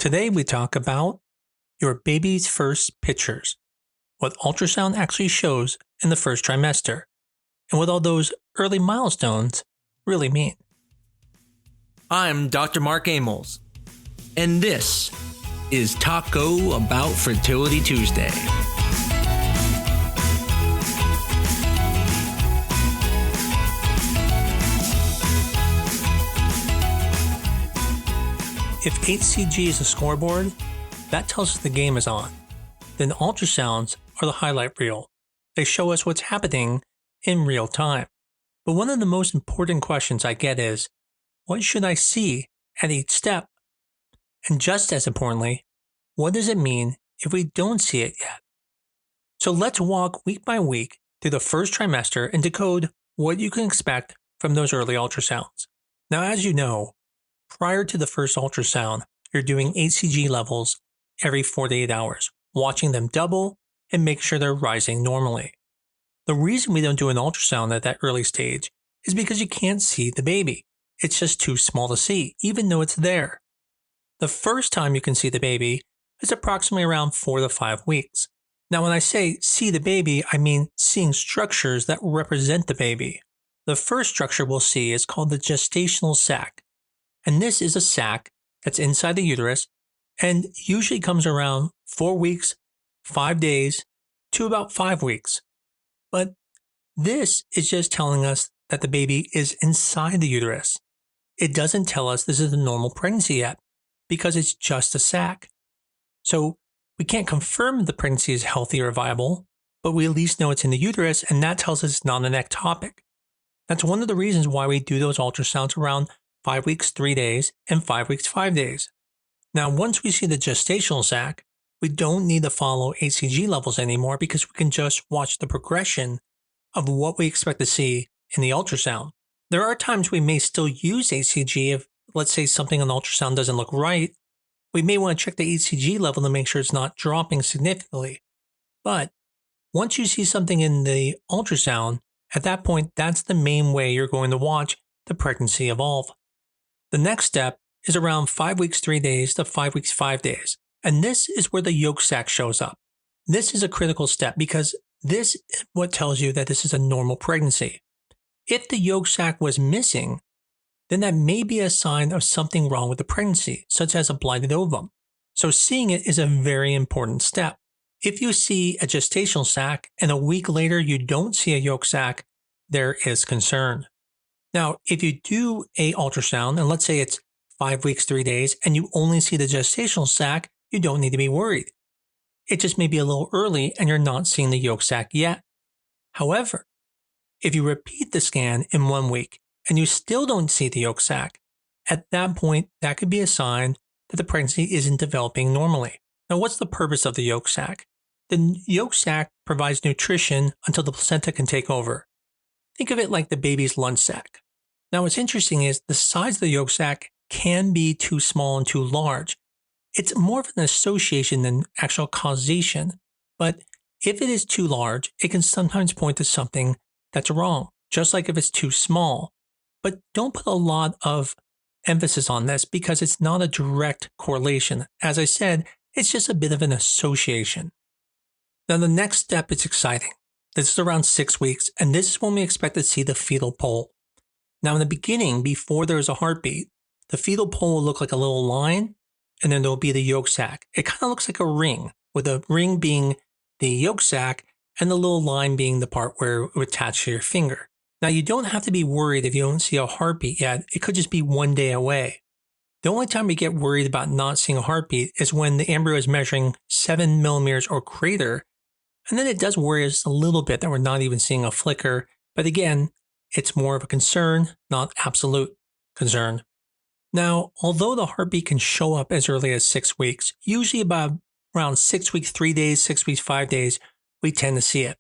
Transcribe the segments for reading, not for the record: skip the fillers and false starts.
Today we talk about your baby's first pictures, what ultrasound actually shows in the first trimester, and what all those early milestones really mean. I'm Dr. Mark Amols, and this is Taco Bout Fertility Tuesday. If HCG is a scoreboard, that tells us the game is on. Then ultrasounds are the highlight reel. They show us what's happening in real time. But one of the most important questions I get is, what should I see at each step? And just as importantly, what does it mean if we don't see it yet? So let's walk week by week through the first trimester and decode what you can expect from those early ultrasounds. Now, as you know, prior to the first ultrasound, you're doing HCG levels every 4 to 8 hours, watching them double and make sure they're rising normally. The reason we don't do an ultrasound at that early stage is because you can't see the baby. It's just too small to see, even though it's there. The first time you can see the baby is approximately around 4 to 5 weeks. Now, when I say see the baby, I mean seeing structures that represent the baby. The first structure we'll see is called the gestational sac. And this is a sac that's inside the uterus and usually comes around 4 weeks, 5 days, to about 5 weeks. But this is just telling us that the baby is inside the uterus. It doesn't tell us this is a normal pregnancy yet because it's just a sac. So we can't confirm the pregnancy is healthy or viable, but we at least know it's in the uterus, and that tells us it's not an ectopic. That's one of the reasons why we do those ultrasounds around 5 weeks, 3 days, and 5 weeks, 5 days. Now, once we see the gestational sac, we don't need to follow HCG levels anymore because we can just watch the progression of what we expect to see in the ultrasound. There are times we may still use HCG if, let's say, something on the ultrasound doesn't look right. We may want to check the HCG level to make sure it's not dropping significantly. But once you see something in the ultrasound, at that point, that's the main way you're going to watch the pregnancy evolve. The next step is around 5 weeks, 3 days to 5 weeks, 5 days. And this is where the yolk sac shows up. This is a critical step because this is what tells you that this is a normal pregnancy. If the yolk sac was missing, then that may be a sign of something wrong with the pregnancy, such as a blighted ovum. So seeing it is a very important step. If you see a gestational sac and a week later you don't see a yolk sac, there is concern. Now, if you do a ultrasound, and let's say it's 5 weeks, 3 days, and you only see the gestational sac, you don't need to be worried. It just may be a little early and you're not seeing the yolk sac yet. However, if you repeat the scan in 1 week and you still don't see the yolk sac, at that point, that could be a sign that the pregnancy isn't developing normally. Now, what's the purpose of the yolk sac? The yolk sac provides nutrition until the placenta can take over. Think of it like the baby's lunch sac. Now, what's interesting is the size of the yolk sac can be too small and too large. It's more of an association than actual causation. But if it is too large, it can sometimes point to something that's wrong, just like if it's too small. But don't put a lot of emphasis on this because it's not a direct correlation. As I said, it's just a bit of an association. Now, the next step is exciting. This is around 6 weeks, and this is when we expect to see the fetal pole. Now, in the beginning, before there's a heartbeat, the fetal pole will look like a little line, and then there'll be the yolk sac. It kind of looks like a ring, with the ring being the yolk sac and the little line being the part where it would attach to your finger. Now, you don't have to be worried if you don't see a heartbeat yet. It could just be 1 day away. The only time we get worried about not seeing a heartbeat is when the embryo is measuring 7 millimeters or greater, and then it does worry us a little bit that we're not even seeing a flicker. But again, it's more of a concern, not absolute concern. Now, although the heartbeat can show up as early as 6 weeks, usually about around 6 weeks, 3 days, 6 weeks, 5 days, we tend to see it.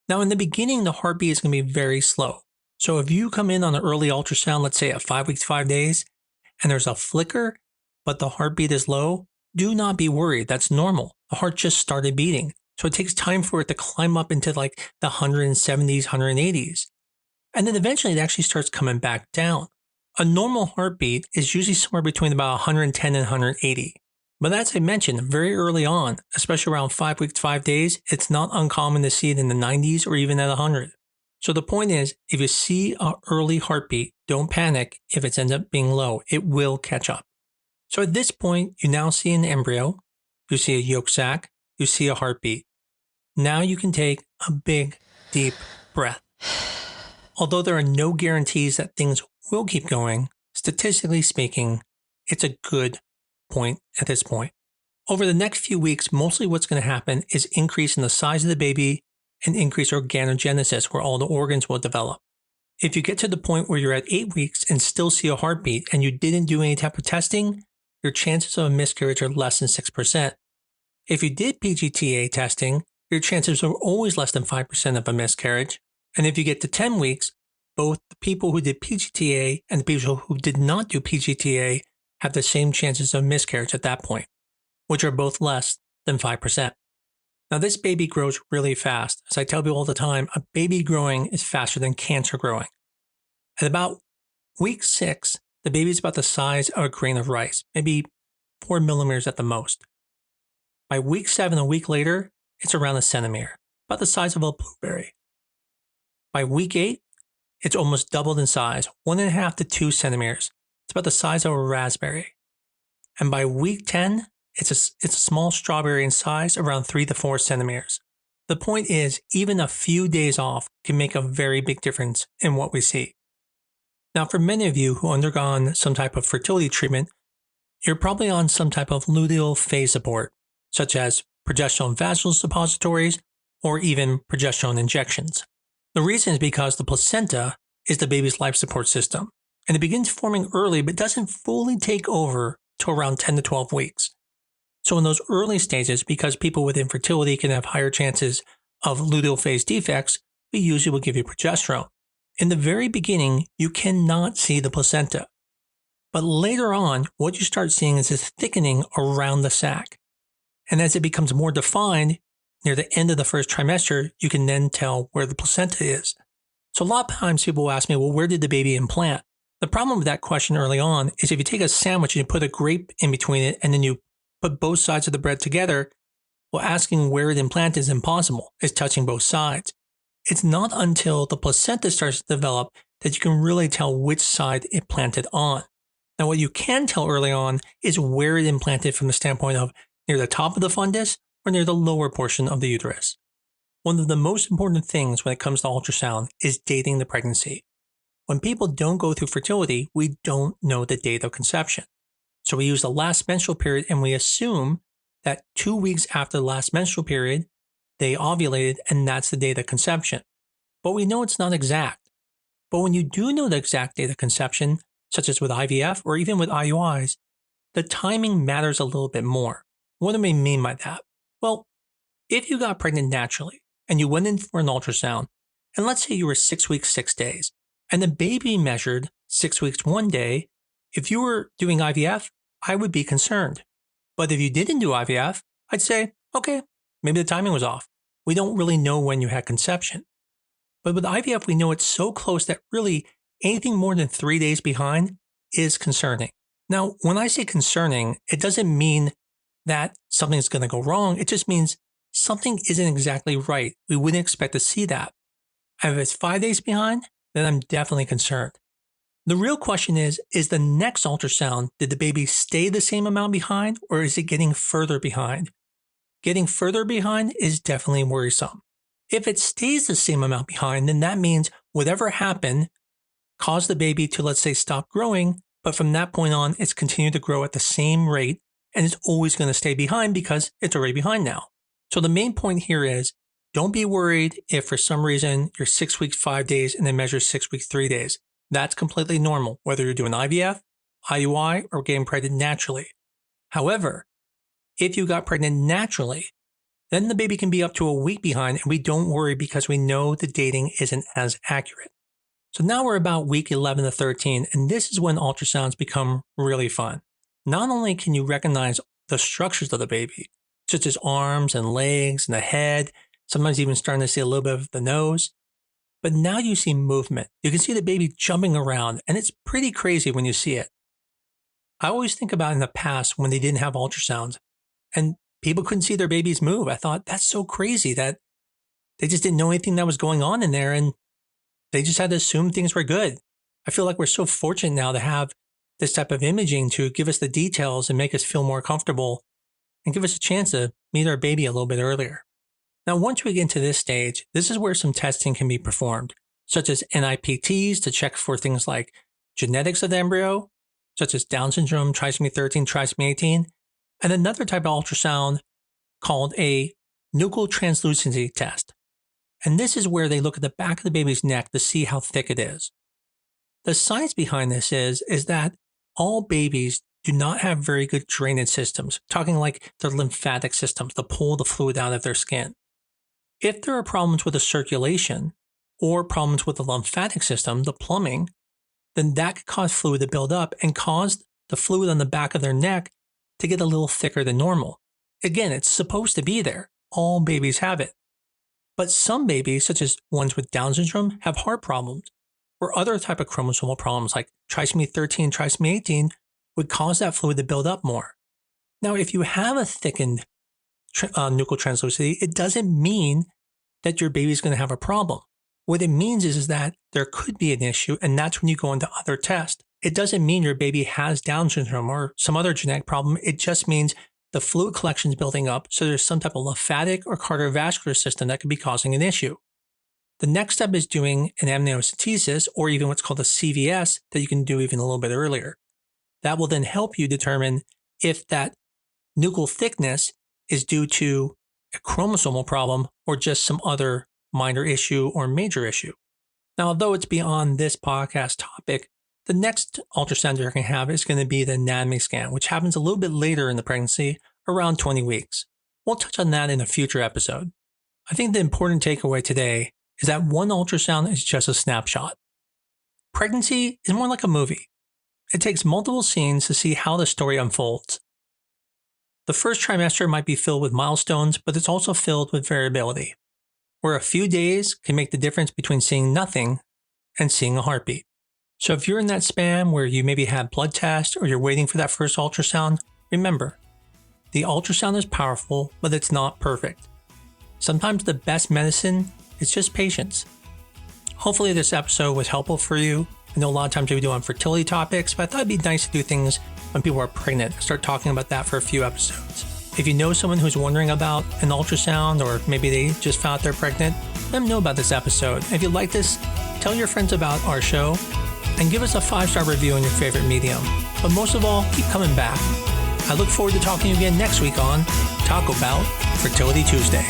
Now, in the beginning, the heartbeat is going to be very slow. So if you come in on an early ultrasound, let's say at 5 weeks, 5 days, and there's a flicker, but the heartbeat is low, do not be worried. That's normal. The heart just started beating. So it takes time for it to climb up into like the 170s, 180s. And then eventually it actually starts coming back down. A normal heartbeat is usually somewhere between about 110 and 180. But as I mentioned, very early on, especially around 5 weeks, 5 days, it's not uncommon to see it in the 90s or even at 100. So the point is, if you see an early heartbeat, don't panic if it ends up being low. It will catch up. So at this point, you now see an embryo, you see a yolk sac, you see a heartbeat. Now you can take a big, deep breath. Although there are no guarantees that things will keep going, statistically speaking, it's a good point at this point. Over the next few weeks, mostly what's going to happen is increase in the size of the baby and increase organogenesis, where all the organs will develop. If you get to the point where you're at 8 weeks and still see a heartbeat and you didn't do any type of testing, your chances of a miscarriage are less than 6%. If you did PGTA testing, your chances are always less than 5% of a miscarriage. And if you get to 10 weeks, both the people who did PGTA and the people who did not do PGTA have the same chances of miscarriage at that point, which are both less than 5%. Now, this baby grows really fast. As I tell people all the time, a baby growing is faster than cancer growing. At about week 6, the baby is about the size of a grain of rice, maybe 4 millimeters at the most. By week 7, a week later, it's around a centimeter, about the size of a blueberry. By week 8, it's almost doubled in size, 1.5 to 2 centimeters. It's about the size of a raspberry. And by week 10, it's a small strawberry in size, around 3 to 4 centimeters. The point is, even a few days off can make a very big difference in what we see. Now, for many of you who undergone some type of fertility treatment, you're probably on some type of luteal phase support, such as progesterone vaginal suppositories or even progesterone injections. The reason is because the placenta is the baby's life support system, and it begins forming early but doesn't fully take over till around 10 to 12 weeks. So in those early stages, because people with infertility can have higher chances of luteal phase defects, we usually will give you progesterone. In the very beginning, you cannot see the placenta. But later on, what you start seeing is this thickening around the sac. And as it becomes more defined, near the end of the first trimester, you can then tell where the placenta is. So a lot of times people will ask me, well, where did the baby implant? The problem with that question early on is if you take a sandwich and you put a grape in between it and then you put both sides of the bread together, well, asking where it implanted is impossible. It's touching both sides. It's not until the placenta starts to develop that you can really tell which side it planted on. Now, what you can tell early on is where it implanted from the standpoint of near the top of the fundus or near the lower portion of the uterus. One of the most important things when it comes to ultrasound is dating the pregnancy. When people don't go through fertility, we don't know the date of conception. So we use the last menstrual period and we assume that 2 weeks after the last menstrual period, they ovulated and that's the date of conception. But we know it's not exact. But when you do know the exact date of conception, such as with IVF or even with IUIs, the timing matters a little bit more. What do we mean by that? Well, if you got pregnant naturally and you went in for an ultrasound, and let's say you were 6 weeks, 6 days, and the baby measured 6 weeks, 1 day, if you were doing IVF, I would be concerned. But if you didn't do IVF, I'd say, okay, maybe the timing was off. We don't really know when you had conception. But with IVF, we know it's so close that really anything more than 3 days behind is concerning. Now, when I say concerning, it doesn't mean that something's going to go wrong. It just means something isn't exactly right. We wouldn't expect to see that. And if it's 5 days behind, then I'm definitely concerned. The real question is the next ultrasound, did the baby stay the same amount behind or is it getting further behind? Getting further behind is definitely worrisome. If it stays the same amount behind, then that means whatever happened caused the baby to, let's say, stop growing, but from that point on, it's continued to grow at the same rate and it's always going to stay behind because it's already behind now. So the main point here is don't be worried if for some reason you're 6 weeks, 5 days and then measure 6 weeks, 3 days. That's completely normal, whether you're doing IVF, IUI, or getting pregnant naturally. However, if you got pregnant naturally, then the baby can be up to a week behind and we don't worry because we know the dating isn't as accurate. So now we're about week 11 to 13, and this is when ultrasounds become really fun. Not only can you recognize the structures of the baby, such as arms and legs and the head, sometimes even starting to see a little bit of the nose, but now you see movement. You can see the baby jumping around, and it's pretty crazy when you see it. I always think about in the past when they didn't have ultrasounds and people couldn't see their babies move. I thought that's so crazy that they just didn't know anything that was going on in there and they just had to assume things were good. I feel like we're so fortunate now to have this type of imaging to give us the details and make us feel more comfortable and give us a chance to meet our baby a little bit earlier. Now, once we get into this stage, this is where some testing can be performed, such as NIPTs to check for things like genetics of the embryo, such as Down syndrome, trisomy 13, trisomy 18, and another type of ultrasound called a nuchal translucency test. And this is where they look at the back of the baby's neck to see how thick it is. The science behind this is that all babies do not have very good drainage systems, talking like their lymphatic systems to pull the fluid out of their skin. If there are problems with the circulation or problems with the lymphatic system, the plumbing, then that could cause fluid to build up and cause the fluid on the back of their neck to get a little thicker than normal. Again, it's supposed to be there. All babies have it. But some babies, such as ones with Down syndrome, have heart problems, or other type of chromosomal problems like trisomy 13, trisomy 18 would cause that fluid to build up more. Now, if you have a thickened nuchal translucency, it doesn't mean that your baby's going to have a problem. What it means is that there could be an issue, and that's when you go into other tests. It doesn't mean your baby has Down syndrome or some other genetic problem. It just means the fluid collection is building up, so there's some type of lymphatic or cardiovascular system that could be causing an issue. The next step is doing an amniocentesis, or even what's called a CVS, that you can do even a little bit earlier. That will then help you determine if that nuchal thickness is due to a chromosomal problem or just some other minor issue or major issue. Now, although it's beyond this podcast topic, the next ultrasound you're going to have is going to be the anatomy scan, which happens a little bit later in the pregnancy, around 20 weeks. We'll touch on that in a future episode. I think the important takeaway today is that one ultrasound is just a snapshot. Pregnancy is more like a movie. It takes multiple scenes to see how the story unfolds. The first trimester might be filled with milestones, but it's also filled with variability, where a few days can make the difference between seeing nothing and seeing a heartbeat. So if you're in that span where you maybe had blood tests or you're waiting for that first ultrasound, remember, the ultrasound is powerful, but it's not perfect. Sometimes the best medicine is just patience. Hopefully this episode was helpful for you. I know a lot of times we do on fertility topics, but I thought it'd be nice to do things when people are pregnant. Start talking about that for a few episodes. If you know someone who's wondering about an ultrasound, or maybe they just found out they're pregnant, let them know about this episode. If you like this, tell your friends about our show and give us a 5-star review on your favorite medium. But most of all, keep coming back. I look forward to talking to you again next week on Taco Bout Fertility Tuesday.